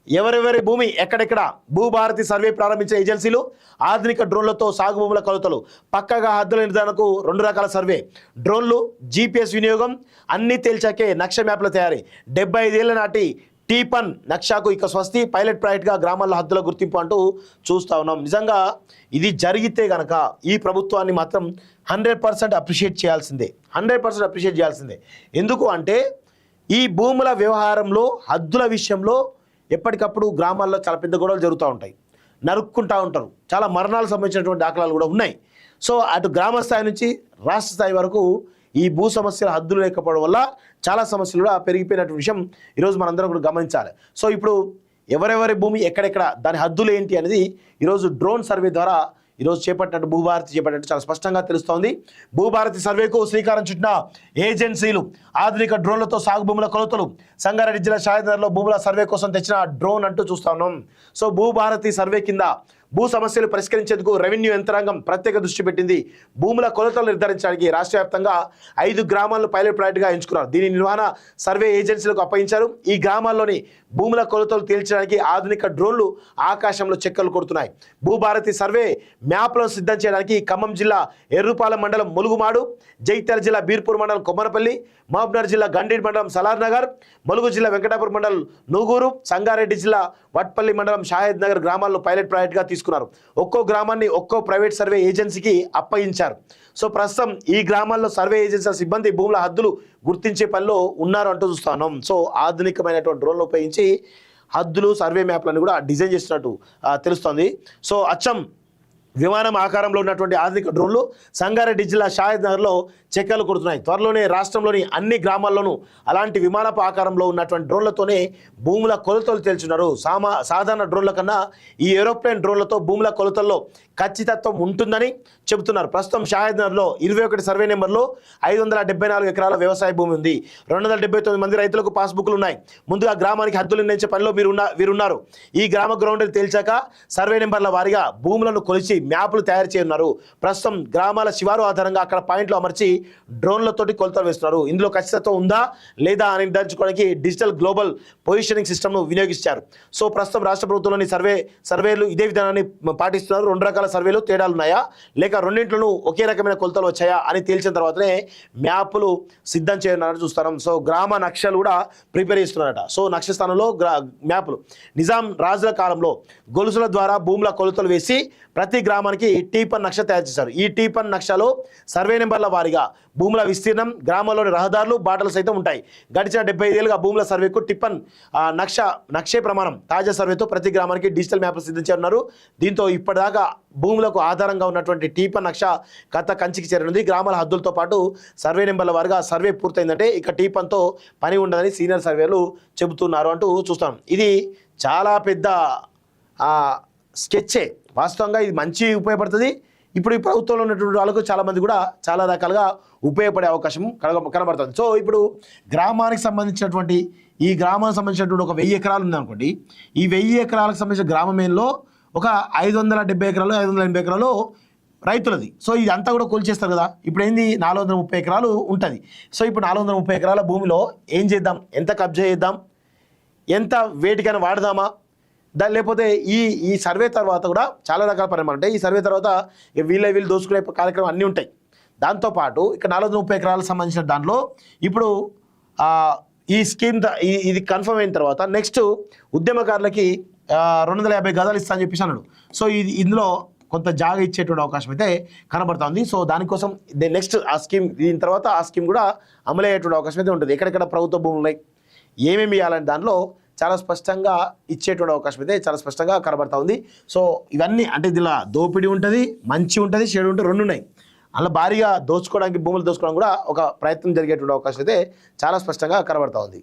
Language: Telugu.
ఎవరెవరి భూమి ఎక్కడెక్కడ భూభారతి సర్వే ప్రారంభించిన ఏజెన్సీలు ఆధునిక డ్రోన్లతో సాగు భూముల కొలతలు పక్కగా హద్దుల నిర్ధారణకు 2 రకాల సర్వే డ్రోన్లు జీపీఎస్ వినియోగం అన్ని తేల్చాకే నక్ష మ్యాప్ల తయారీ 75 ఏళ్ల నాటి టీపన్ నక్షాకు ఇక స్వస్తి పైలట్ ప్రాజెక్ట్గా గ్రామాల హద్దుల గుర్తింపు అంటూ చూస్తూ ఉన్నాం. నిజంగా ఇది జరిగితే గనక ఈ ప్రభుత్వాన్ని మాత్రం 100% అప్రిషియేట్ చేయాల్సిందే, 100% అప్రిషియేట్ చేయాల్సిందే. ఎందుకు అంటే ఈ భూముల వ్యవహారంలో హద్దుల విషయంలో ఎప్పటికప్పుడు గ్రామాల్లో చాలా పెద్ద గొడవలు జరుగుతూ ఉంటాయి, నరుక్కుంటూ ఉంటారు, చాలా మరణాలకు సంబంధించినటువంటి దాఖలాలు కూడా ఉన్నాయి. సో అటు గ్రామ స్థాయి నుంచి రాష్ట్ర స్థాయి వరకు ఈ భూ సమస్యల హద్దులు లేకపోవడం వల్ల చాలా సమస్యలు కూడా పెరిగిపోయినటువంటి విషయం ఈరోజు మనందరం కూడా గమనించాలి. సో ఇప్పుడు ఎవరెవరి భూమి ఎక్కడెక్కడ దాని హద్దులు ఏంటి అనేది ఈరోజు డ్రోన్ సర్వే ద్వారా ఈరోజు చేపట్టినట్టు భూభారతి చేపట్టినట్టు చాలా స్పష్టంగా తెలుస్తోంది. భూభారతి సర్వేకు శ్రీకారం చుట్టిన ఏజెన్సీలు ఆధునిక డ్రోన్లతో సాగు భూముల కొలతలు సంగారెడ్డి జిల్లా షాహిద్నగర్లో భూముల సర్వే కోసం తెచ్చిన డ్రోన్ అంటూ చూస్తా ఉన్నాం. సో భూభారతి సర్వే కింద భూ సమస్యలు పరిష్కరించేందుకు రెవెన్యూ యంత్రాంగం ప్రత్యేక దృష్టి పెట్టింది. భూముల కొలతలు నిర్ధారించడానికి రాష్ట్ర వ్యాప్తంగా 5 గ్రామాలను పైలట్ ప్రాజెక్టుగా ఎంచుకున్నారు. దీని నిర్వహణ సర్వే ఏజెన్సీలకు అప్పగించారు. ఈ గ్రామాల్లోని భూముల కొలతలు తేల్చడానికి ఆధునిక డ్రోన్లు ఆకాశంలో చెక్కలు కొడుతున్నాయి. భూభారతి సర్వే మ్యాప్లను సిద్ధం చేయడానికి ఖమ్మం జిల్లా ఎర్రుపాలెం మండలం ములుగుమాడు, జగిత్యాల జిల్లా బీర్పూర్ మండలం కొమ్మనపల్లి, మహబూబ్నగర్ జిల్లా గండీడ్ మండలం సలార్ నగర్, ములుగు జిల్లా వెంకటాపూర్ మండలం నూగూరు, సంగారెడ్డి జిల్లా వట్పల్లి మండలం షాహిద్ నగర్ గ్రామాలను పైలట్ ప్రాజెక్టుగా తీసుకున్నారు. ఒక్కో గ్రామాన్ని ఒక్కో ప్రైవేట్ సర్వే ఏజెన్సీకి అప్పగించారు. సో ప్రస్తుతం ఈ గ్రామాల్లో సర్వే ఏజెన్సీల సిబ్బంది భూముల హద్దులు గుర్తించే పనిలో ఉన్నారు అంటూ చూస్తున్నాం. సో ఆధునికమైనటువంటి డ్రోన్లు ఉపయోగించి హద్దులు సర్వే మ్యాప్లను కూడా డిజైన్ చేస్తున్నట్టు తెలుస్తోంది. సో అచ్చం విమానం ఆకారంలో ఉన్నటువంటి ఆధునిక డ్రోన్లు సంగారెడ్డి జిల్లా షాహిద్ నగర్లో చెక్కలు కొడుతున్నాయి. త్వరలోనే రాష్ట్రంలోని అన్ని గ్రామాల్లోనూ అలాంటి విమానపు ఆకారంలో ఉన్నటువంటి డ్రోన్లతోనే భూముల కొలతలు తేల్చున్నారు. సాధారణ డ్రోన్ల కన్నా ఈ ఏరోప్లేన్ డ్రోన్లతో భూముల కొలతల్లో ఖచ్చితత్వం ఉంటుందని చెబుతున్నారు. ప్రస్తుతం షాహిద్ నగర్లో 21 సర్వే నెంబర్లో 574 ఎకరాల వ్యవసాయ భూమి ఉంది. 279 మంది రైతులకు పాస్బుక్లు ఉన్నాయి. ముందుగా గ్రామానికి హద్దులు నిర్ణయించే పనిలో వీరున్నారు. ఈ గ్రామ గ్రౌండ్ తేల్చాక సర్వే నెంబర్ల వారీగా భూములను కొలిచి మ్యాప్లు తయారు చేయనున్నారు. ప్రస్తుతం గ్రామాల శివారు ఆధారంగా అక్కడ పాయింట్లు అమర్చి డ్రోన్లతోటి కొలతలు వేస్తున్నారు. ఇందులో ఖచ్చితత్వం ఉందా లేదా అని నిర్ధారించుకోవడానికి డిజిటల్ గ్లోబల్ పొజిషనింగ్ సిస్టమ్ను వినియోగించారు. సో ప్రస్తుతం రాష్ట్ర ప్రభుత్వంలోని సర్వేలు ఇదే విధానాన్ని పాటిస్తున్నారు. 2 రకాల సర్వేలు తేడాలు ఉన్నాయా లేక రెండింటిలోనూ ఒకే రకమైన కొలతలు వచ్చాయా అని తేల్చిన తర్వాతనే మ్యాప్లు సిద్ధం చేయనున్నారని చూస్తున్నాం. సో గ్రామ నక్షలు కూడా ప్రిపేర్ చేస్తున్నారట. సో నక్ష స్థానంలో మ్యాప్లు నిజాం రాజుల కాలంలో గొలుసుల ద్వారా భూముల కొలతలు వేసి ప్రతి గ్రామానికి టీపన్ నక్ష తయారు చేశారు. ఈ టీపన్ నక్షలో సర్వే నెంబర్ల వారీగా భూముల విస్తీర్ణం, గ్రామాల్లోని రహదారులు, బాటలు సైతం ఉంటాయి. గడిచిన 75 ఏళ్ళుగా భూముల సర్వేకు టిప్పన్ నక్షే ప్రమాణం. తాజా సర్వేతో ప్రతి గ్రామానికి డిజిటల్ మ్యాప్లు సిద్ధం చేయనున్నారు. దీంతో ఇప్పటిదాకా భూములకు ఆధారంగా ఉన్నటువంటి టీపన్ నక్ష గత కంచికి చేరనుంది. గ్రామాల హద్దులతో పాటు సర్వే నెంబర్ల వారీగా సర్వే పూర్తయిందంటే ఇక టీపన్తో పని ఉండదని సీనియర్ సర్వేలు చెబుతున్నారు అంటూ చూస్తాం. ఇది చాలా పెద్ద స్కెచ్చే. వాస్తవంగా ఇది మంచి ఉపయోగపడుతుంది. ఇప్పుడు ఈ ప్రభుత్వంలో ఉన్నటువంటి వాళ్ళకు చాలామంది కూడా చాలా రకాలుగా ఉపయోగపడే అవకాశం కనబడుతుంది. సో ఇప్పుడు గ్రామానికి సంబంధించినటువంటి ఒక 1000 ఎకరాలు ఉందనుకోండి. ఈ 1000 ఎకరాలకు సంబంధించిన గ్రామంలో ఒక 570 ఎకరాలు 580 ఎకరాలు రైతులది. సో ఇదంతా కూడా కొలిచేస్తారు కదా. ఇప్పుడు ఏంది 430 ఎకరాలు ఉంటుంది. సో ఇప్పుడు 430 ఎకరాల భూమిలో ఏం చేద్దాం, ఎంత కబ్జా చేద్దాం, ఎంత వేటికైనా వాడదామా, లేకపోతే ఈ సర్వే తర్వాత కూడా చాలా రకాల పరిమాణం ఉంటాయి. ఈ సర్వే తర్వాత వీళ్ళు దోచుకునే కార్యక్రమం అన్నీ ఉంటాయి. దాంతోపాటు ఇక్కడ 430 ఎకరాలకు సంబంధించిన దాంట్లో ఇప్పుడు ఈ స్కీమ్ ఇది కన్ఫర్మ్ అయిన తర్వాత నెక్స్ట్ ఉద్యమకారులకి 250 గదాలు ఇస్తా అని చెప్పేసి అన్నాడు. సో ఇందులో కొంత జాగా ఇచ్చేటువంటి అవకాశం అయితే కనబడుతుంది. సో దానికోసం నెక్స్ట్ ఆ స్కీమ్ దీని తర్వాత ఆ స్కీమ్ కూడా అమలయ్యేటువంటి అవకాశం అయితే ఉంటుంది. ఎక్కడెక్కడ ప్రభుత్వ భూములు ఉన్నాయి, ఏమేమి ఇవ్వాలని దానిలో చాలా స్పష్టంగా ఇచ్చేటువంటి అవకాశం అయితే చాలా స్పష్టంగా కనబడతా ఉంది. సో ఇవన్నీ అంటే ఇలా దోపిడీ ఉంటుంది, మంచి ఉంటుంది, చెడు ఉంటుంది, 2 ఉన్నాయి. అలా భారీగా భూములు దోచుకోవడానికి కూడా ఒక ప్రయత్నం జరిగేటువంటి అవకాశం అయితే చాలా స్పష్టంగా కనబడతా ఉంది.